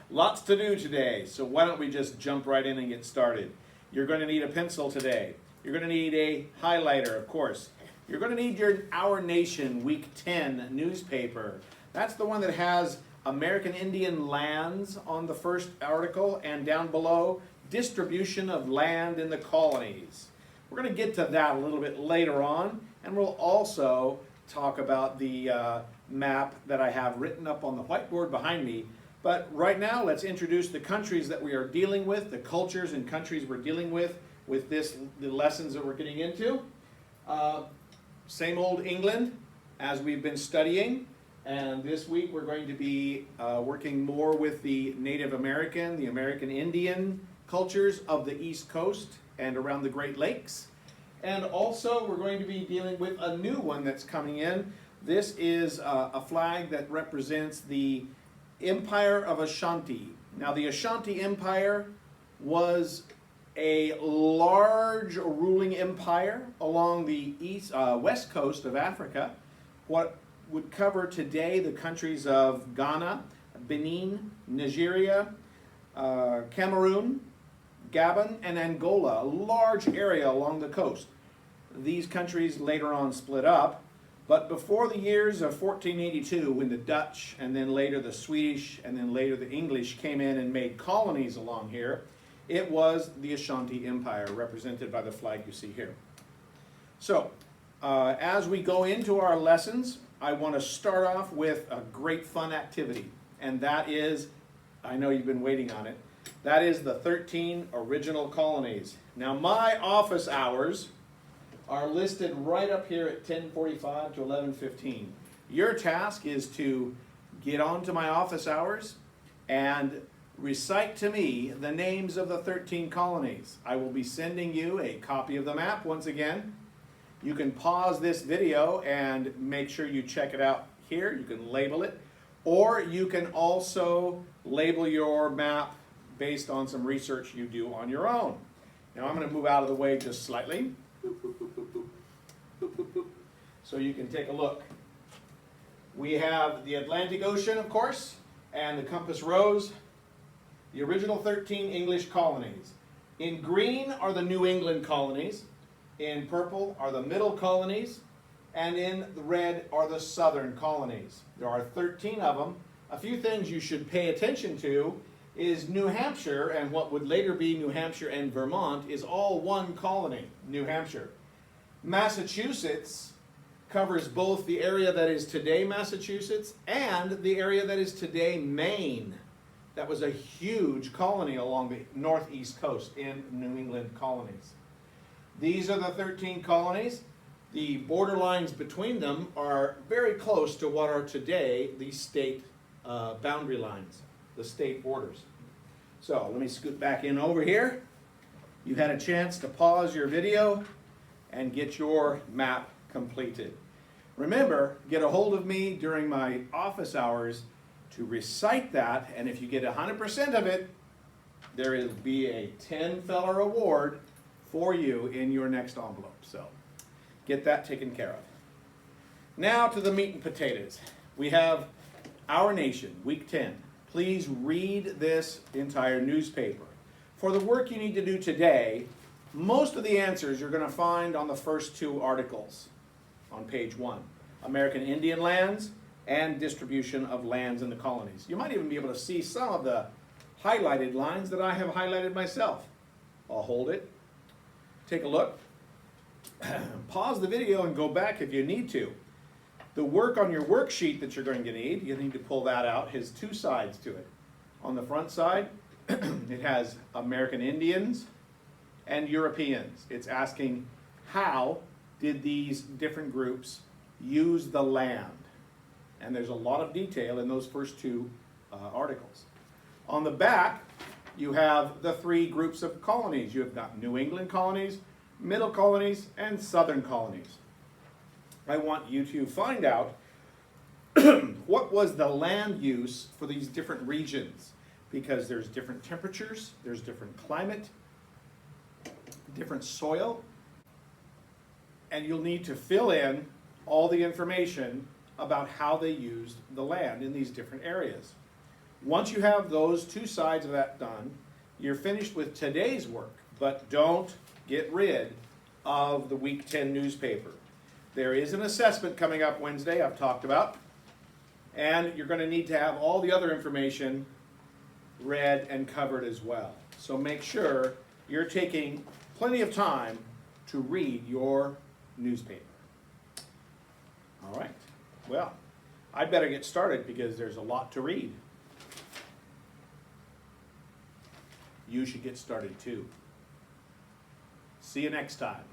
Lots to do today, so why don't we just jump right in and get started. You're going to need a pencil today. You're going to need a highlighter, of course. You're going to need your Our Nation Week 10 newspaper. That's the one that has American Indian lands on the first article, and down below, distribution of land in the colonies. We're going to get to that a little bit later on, and we'll also talk about the map that I have written up on the whiteboard behind me. But right now, let's introduce the countries that we are dealing with, the cultures and countries we're dealing with the lessons that we're getting into. Same old England, as we've been studying. And this week we're going to be working more with the Native American, the American Indian cultures of the East Coast and around the Great Lakes. And also we're going to be dealing with a new one that's coming in. This is a flag that represents the Empire of Ashanti. Now the Ashanti Empire was a large ruling empire along the west coast of Africa. What would cover today the countries of Ghana, Benin, Nigeria, Cameroon, Gabon, and Angola, a large area along the coast. These countries later on split up, but before the years of 1482, when the Dutch and then later the Swedish and then later the English came in and made colonies along here, it was the Ashanti Empire, represented by the flag you see here. So, as we go into our lessons, I want to start off with a great fun activity, and that is, I know you've been waiting on it, that is the 13 original colonies. Now my office hours are listed right up here at 10:45 to 11:15. Your task is to get onto my office hours and recite to me the names of the 13 colonies. I will be sending you a copy of the map once again. You can pause this video and make sure you check it out here. You can label it, or you can also label your map based on some research you do on your own. Now I'm going to move out of the way just slightly so you can take a look. We have the Atlantic Ocean, of course, and the compass rose. The original 13 English colonies. In green are the New England colonies. In purple are the middle colonies. And in the red are the southern colonies. There are 13 of them. A few things you should pay attention to is New Hampshire, and what would later be New Hampshire and Vermont, is all one colony, New Hampshire. Massachusetts covers both the area that is today Massachusetts and the area that is today Maine. That was a huge colony along the northeast coast in New England colonies. These are the 13 colonies. The border lines between them are very close to what are today the state boundary lines, the state borders. So let me scoot back in over here. You had a chance to pause your video and get your map completed. Remember, get a hold of me during my office hours to recite that, and if you get 100% of it, there will be a $10 award for you in your next envelope. So get that taken care of. Now to the meat and potatoes. We have Our Nation, Week 10. Please read this entire newspaper. For the work you need to do today, most of the answers you're going to find on the first two articles on page 1. American Indian lands and distribution of lands in the colonies. You might even be able to see some of the highlighted lines that I have highlighted myself. I'll hold it, take a look, pause the video and go back if you need to. The work on your worksheet that you're going to need, you need to pull that out, has two sides to it. On the front side, it has American Indians and Europeans. It's asking how did these different groups use the land? And there's a lot of detail in those first two articles. On the back, you have the three groups of colonies. You have got New England colonies, middle colonies, and southern colonies. I want you to find out what was the land use for these different regions, because there's different temperatures, there's different climate, different soil, and you'll need to fill in all the information about how they used the land in these different areas. Once you have those two sides of that done, you're finished with today's work, but don't get rid of the Week 10 newspaper. There is an assessment coming up Wednesday I've talked about, and you're going to need to have all the other information read and covered as well. So make sure you're taking plenty of time to read your newspaper. All right, well, I'd better get started because there's a lot to read. You should get started too. See you next time.